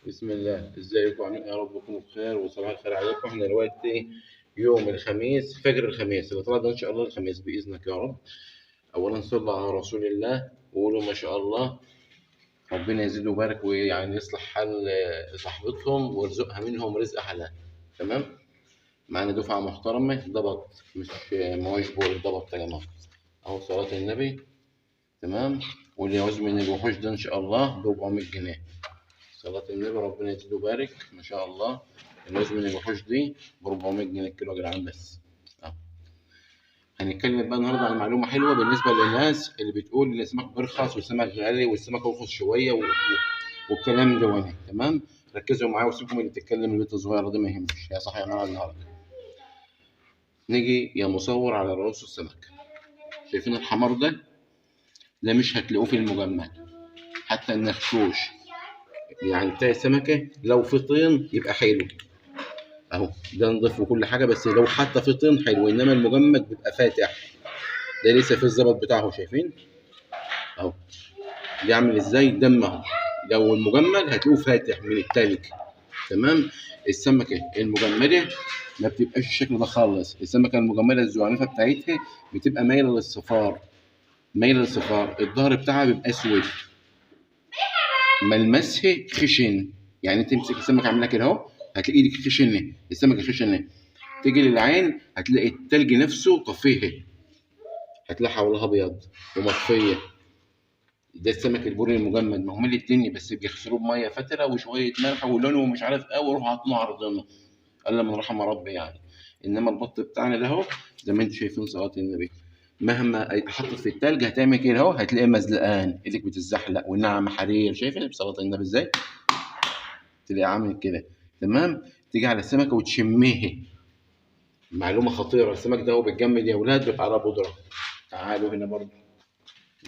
بسم الله، ازيكم عاملين ايه؟ يا رب تكونوا بخير وصباح الخير عليكم. احنا دلوقتي يوم الخميس، فجر الخميس اللي طلع ده ان شاء الله الخميس باذنك يا رب. اولا صلى على رسول الله وقولوا ما شاء الله. ربنا يزيد ويبارك ويعني يصلح حال صاحبتهم ويرزقها منهم رزق حلال. تمام. معانا دفعه محترمه ضبط، مش مواش بول ضبط يا جماعه. اهو صلاه النبي. تمام. واللي يعوز من الوحوش ده ان شاء الله ب 400 جنيه. صلاة النبي ربنا يزيد ويبارك ما شاء الله. الوزن من الوحوش دي ب 400 جنيه الكيلو يا جدعان بس. اه. هنتكلم بقى النهارده عن معلومة حلوة بالنسبة للناس اللي بتقول إن السمك بيرخص والسمك غالي والسمك يرخص شوية والكلام ده وهنا. تمام. ركزوا معايا وسيبكم اللي بتتكلم البنت الصغيرة دي ما يهمش، هي صح يا جماعة النهارده. نيجي يا مصور على رؤوس السمك. شايفين الحمار ده؟ ده مش هتلاقوه في المجمد. حتى النخشوش يعني بتاع السمكة لو في طين يبقى حلو اهو، ده نضيف وكل حاجه، بس لو حتى في طين حلو، انما المجمد بيبقى فاتح. ده لسه في الزبط بتاعه شايفين اهو. ده عامل ازاي دم اهو. لو المجمد هتلاقوه فاتح من التلج. تمام. السمكه المجمده ما بتبقاش الشكل ده خالص. السمكه المجمده الزعنفه بتاعتها بتبقى مايله للصفار. مايله للصفار، الظهر بتاعها بيبقى اسود، ملمسها خشن. يعني انت تمسك السمكه عامله كده اهو، هتلاقي ايدك خشنه، السمكه خشنه. تيجي للعين هتلاقي التلج نفسه طفيه، هتلاقي حواليها ابيض ومطفيه. ده السمك البوري المجمد، ما هم الدنيا بس بيغسلوه بميه فتره وشويه ملح ولونه ومش عارف ايه ويروحوا حاطينه عرضنا، الا من رحم ربي يعني. انما البط بتاعنا ده اهو زي ما انتم شايفين صلاه النبي، مهما حطت في التلج هتعمل كده اهو، هتلاقيه مزلقان، ايدك بتتزحلق والنعم حرير. شايف صلاه النبي ازاي؟ تلاقيه عامل كده. تمام. تيجي على السمكه وتشميه. معلومه خطيره، السمك ده هو بيتجمد يا اولاد بيبقى على بودره. تعالوا هنا برضه.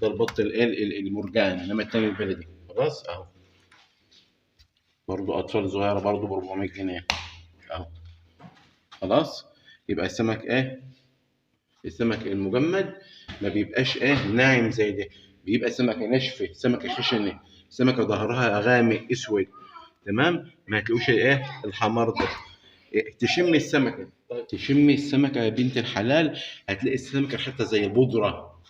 ده البط المرجان، انما التاني البلدي. خلاص اهو. برضه اطفال صغيره برضه ب 400 جنيه اهو. خلاص. يبقى السمك ايه؟ السمك المجمد ما بيبقاش ايه ناعم زي ده، بيبقى سمكه ناشفه، سمكه خشنه، سمكه ظهرها غامق اسود. تمام. ما تلاقوش ايه الحمار ده. تشم السمكه، تشم السمكه يا بنت الحلال، هتلاقي السمكه حتى زي البودره،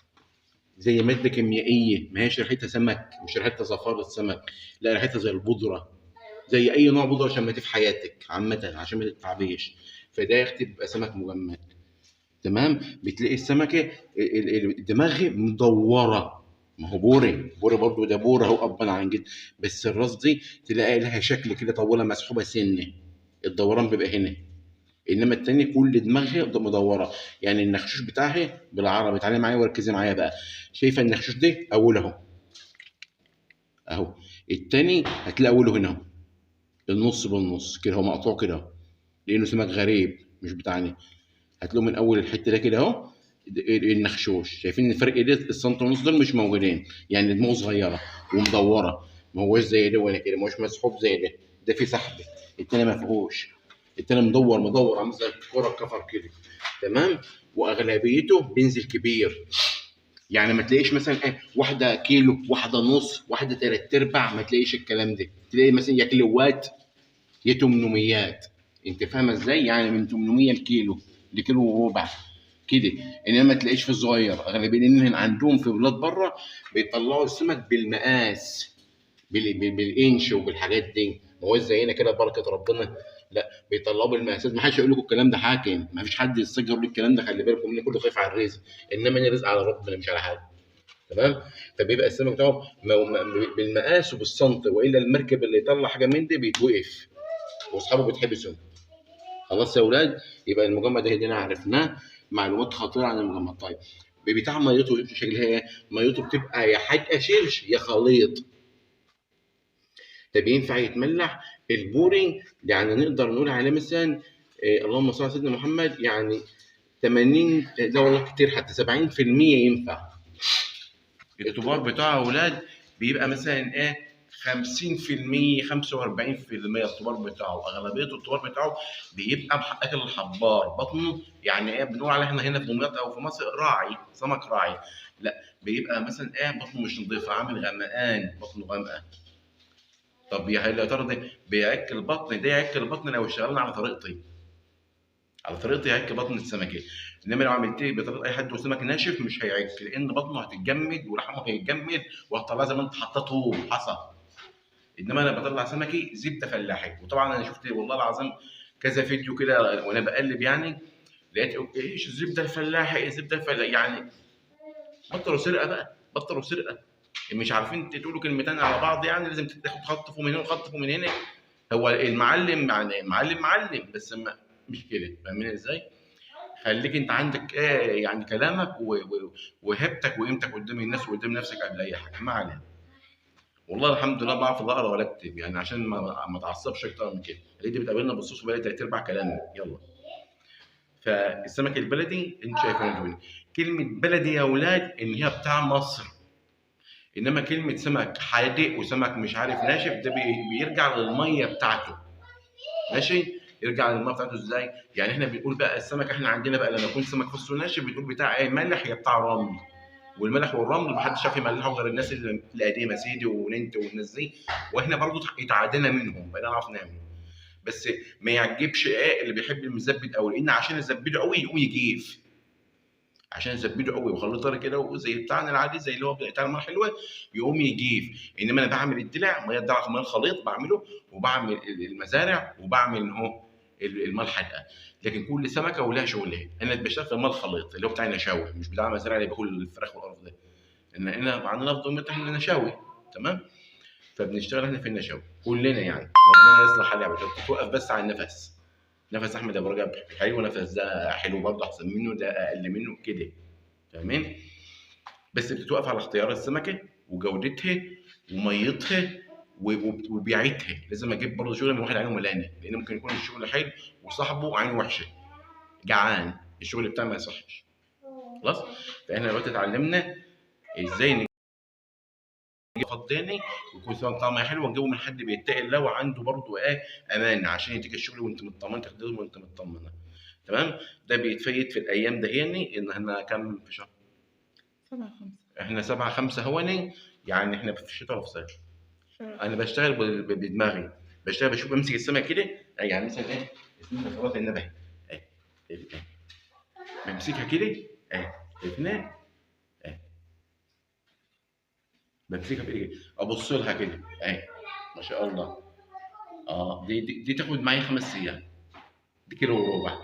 زي ماده كيميائيه، ما هيش ريحتها سمك، مش ريحتها زفاره سمك، لا ريحتها زي البودره، زي اي نوع بودره شميتيه في حياتك عامه عشان ما تتعبيش. فده يا اختي بيبقى سمك مجمد. تمام. بتلاقي السمكه الدماغ مدوره. ما هو بوري، بوري برضه ده بوري اهو ابا عن جد. بس الراس دي تلاقي لها شكل كده طويله مسحوبه سنه، الدوران بيبقى هنا. انما التاني كل دماغها مدوره. يعني النخشوش بتاعها بالعربي، تعالي معايا وركزي معايا بقى. شايفه النخشوش دي اول اهو، اهو. التاني هتلاقي اوله هنا اهو، النص بالنص كده، هو مقطوع كده اهو، لانه سمك غريب مش بتاعنا. هتلاقوا من اول الحته ده كده اهو. النخشوش شايفين الفرق ده، السنتي ونص دول مش موجودين، يعني دماغه صغيره ومدوره، ما هوش زي ده ولا كده، ما هوش مسحوب زي ده. ده فيه سحب، التاني ما فيهوش. التاني مدور مدور عامل زي الكوره الكفر كده. تمام. واغلبيته بينزل كبير، يعني ما تلاقيش مثلا ايه واحده كيلو، واحده نص، واحده تلات ارباع، ما تلاقيش الكلام ده. تلاقي مثلا يا كيلوات يا 800. انت فاهمه ازاي؟ يعني من 800 لكيلو، لكيلو وربع كده. انما ما تلاقيش في الصغير، اغلبيه لان عندهم في بلاد بره بيطلعوا السمك بالمقاس، بالانش وبالحاجات دي، ما هو زينا كده بركه ربنا. لا بيطلعوا بالمقاسات. ما حدش يقول لكم الكلام ده حاكم، ما فيش حد يستجر يقول الكلام ده، خلي بالكم ان كله خايف على الرزق، انما انا رزق على ربنا مش على حد. تمام. فبيبقى السمك بتاعه بالمقاس وبالسنتي، والا المركب اللي يطلع حاجه من دي بيتوقف واصحابه بيتحبسوا. خلاص يا اولاد. يبقى المجمد ده هدينا عرفناه. معلومات خطيره عن المجمد. طيب بتاع ميته شكلها ايه؟ ميته بتبقى يا حاجه شرش يا خليط. طب ينفع يتملح؟ البوري يعني نقدر نقول عليه مثلا اللهم صل على سيدنا محمد، يعني 80، لا والله كتير، حتى 70% ينفع. الطباق بتاع اولاد بيبقى مثلا ايه 50%، 45% الطباق بتاعه، اغلبيه الطباق بتاعه بيبقى اكل الحبار بطنه. يعني ايه بنقول عليه احنا هنا في دمياط او في مصر راعي، سمك راعي. لا بيبقى مثلا ايه بطنه مش نظيفه، عامل غمقان، بطنه غامقه. طب يا ترى ده بيعك البطن، ده يعك البطن لو اشتغلنا على طريقتي، على طريقتي هيعك بطن السمكه. انما لو عملتيه بطريقه اي حد وسمك ناشف مش هيعك، لان بطنه هتتجمد ولحمه هيتجمد وهتطلع زي ما انت حطيته حصى. انما انا بطلع سمكي زبده فلاحي. وطبعا انا شفت والله العظيم كذا فيديو كده وانا بقلب يعني، لقيت ايش الزبده الفلاحي، الزبده الفلاحي يعني. بطلوا سرقه بقى، بطلوا سرقه. مش عارفين تقولوا كلمتين على بعض يعني، لازم تاخد خطفوا من هنا وخطفوا من هنا. هو المعلم يعني معلم بس ما مش كده، فاهمين ازاي؟ خليك انت عندك ايه يعني كلامك وهيبتك وقيمتك قدام الناس وقدام نفسك قبل اي حاجه. ما علينا. والله الحمد لله بعرف اقرا ولا اكتب يعني، عشان ما اتعصبش اكتر من كده. اللي دي بتقابلنا بالصوص بقى تلات ارباع كلامنا. يلا. فالسمك البلدي انت شايفينه دول. كلمه بلدي يا اولاد ان هي بتاع مصر. انما كلمه سمك حادق وسمك مش عارف ناشف ده بيرجع للميه بتاعته. ماشي. يرجع للميه بتاعته ازاي؟ يعني احنا بنقول بقى السمك احنا عندنا بقى لما يكون سمك فصه ناشف بنقول بتاع ايه؟ مالح يا بتاع رمل. والملح والرمل محدش عارف يملحه غير الناس القديمه سيدي وننت والناس دي. واحنا برضو اتعادينا منهم بقينا نعرف نعمل. بس ما يعجبش ايه اللي بيحب المزبد قوي، لان عشان يزبده قوي يقوم يجيف. عشان يزبده قوي ويخليه طري كده وزي بتاعنا العادي زي اللي هو بتاع الميه الحلوه يقوم يجيف. انما انا بعمل الدلع ميه الدلع ميه الخليط بعمله، وبعمل المزارع وبعمل اهو الميه الحادقه. لكن كل سمكه ولها شغلها. انا بشتغل في الميه الخليط اللي هو بتاع النشاوي، مش بتاع المزارع اللي باكل الفراخ والقرف ده. ان احنا عندنا افضل من احنا نشاوي. تمام. فبنشتغل احنا في النشاوي كلنا يعني. ربنا يصلح حالي يا باشا. توقف بس على النفس. نفس احمد ابو رجب حلو، نفس ده حلو برضه، احسن منه ده اقل منه كده. فاهمين؟ بس بتتوقف على اختيار السمكه وجودتها وميتها وبيعتها. لازم اجيب برضه شغل من واحد عينه ملانه، لان ممكن يكون الشغل حلو وصاحبه عينه وحشه جعان، الشغل بتاعه ما يصحش. خلاص. فاحنا دلوقتي اتعلمنا ازاي نجيب فضاني ويكون سمك طعمها حلو، ونجيبه من حد بيتقي الله وعنده برضه ايه امان، عشان يديك الشغل وانت مطمن، تخدمه وانت مطمنه. تمام. ده بيتفيد في الايام دهيني ان احنا كام في شهر؟ 7/5. احنا 7/5 هوني. يعني احنا في الشتاء ولا في الصيف؟ انا بشتغل بدماغي. بشتغل بشوف بمسك السمك كده. يعني مثلا ايه؟ اسمها خلاص النبه اهي. اهي. بمسكها كده اهي. شايفينها؟ اهي. بمسكها بايدي ابص لها كده اهي. ما شاء الله. دي تاخد معايا 5 ايام. دي كيلو وربع.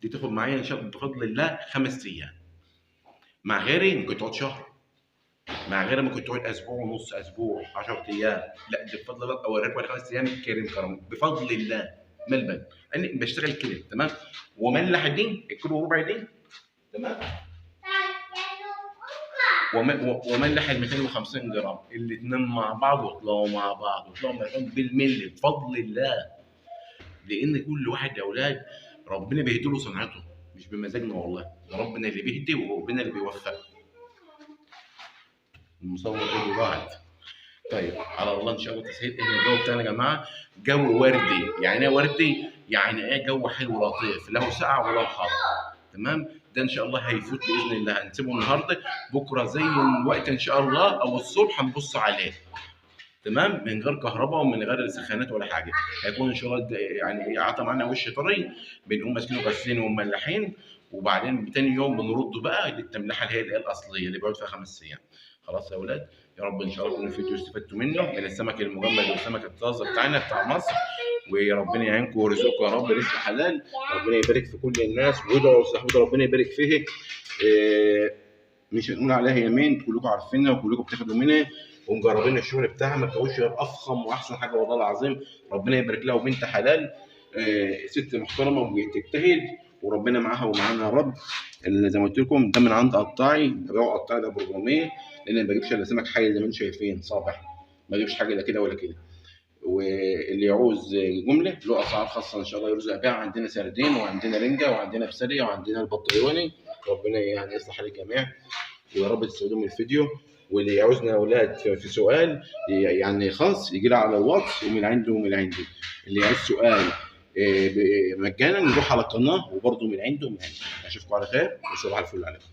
دي تاخد معايا ان شاء الله بفضل الله 5 ايام. مع غيري ممكن تقعد شهر. مع غيرها ممكن تقعد اسبوع ونص، اسبوع، 10 ايام. لا دي بفضل الله اوريك بعد 5 ايام كريم كرم بفضل الله. ملبن. انا بشتغل كده. تمام. وملح دي الكيلو وربع دي. تمام. وملح ال 250 جرام الاثنين مع بعض ويطلعوا مع بعض ويطلعوا ملحوم بالملي بفضل الله. لان كل واحد يا اولاد ربنا بيهدي له صنعته، مش بمزاجنا والله. ربنا اللي بيهدي وربنا اللي بيوفق. المصور ايه بعد. طيب على الله ان شاء الله تسهيل. ان الجو بتاعنا يا جماعه جو وردي. يعني ايه وردي؟ يعني ايه جو حلو لطيف، لا هو ساقع ولا حار. تمام. ده ان شاء الله هيفوت باذن الله. هنسيبه النهارده، بكره زي الوقت ان شاء الله او الصبح هنبص عليه. تمام. من غير كهرباء ومن غير سخانات ولا حاجه. هيكون ان شاء الله يعني عطى معانا وش طري. بنقوم ماسكينه غسلينه ومملحين. وبعدين تاني يوم بنرده بقى للتملحه اللي هي الاصليه اللي بيقعد فيها 5 ايام. خلاص يا اولاد. يا رب ان شاء الله يكون الفيديو استفدتوا منه من السمك المجمد والسمك الطازه بتاعنا بتاع مصر. وربنا يعينكم ويرزقكم يا رب رزق حلال. ربنا يبارك في كل الناس وادعوا لصاحبته ربنا يبارك فيه. مش هنقول عليها يمين، كلكم عارفينها وكلكم بتاخدوا منها ومجربين الشغل بتاعها. ما تقولش غير افخم واحسن حاجه والله العظيم. ربنا يبارك لها وبنت حلال. ست محترمه وبتجتهد وربنا معاها ومعانا يا رب. اللي زي ما قلت لكم ده من عند قطاعي. ببيعه قطاعي ده ب 400، لان ما بجيبش الا سمك حي زي ما انتم شايفين صابح. ما بجيبش حاجه لا كده ولا كده. واللي يعوز جمله له اسعار خاصه ان شاء الله يرزق بيها. عندنا سردين وعندنا رنجه وعندنا بساريه وعندنا البطيوني. ربنا يعني يصلح الجميع ويا رب تستفيدوا من الفيديو. واللي يعوزنا يا اولاد في سؤال يعني خاص يجي لي على الواتس ومن عندي ومن عندي. اللي يعوز سؤال مجانا يروح على القناه وبرده من عنده ومن عندي. اشوفكم على خير وصباح الفل عليكم.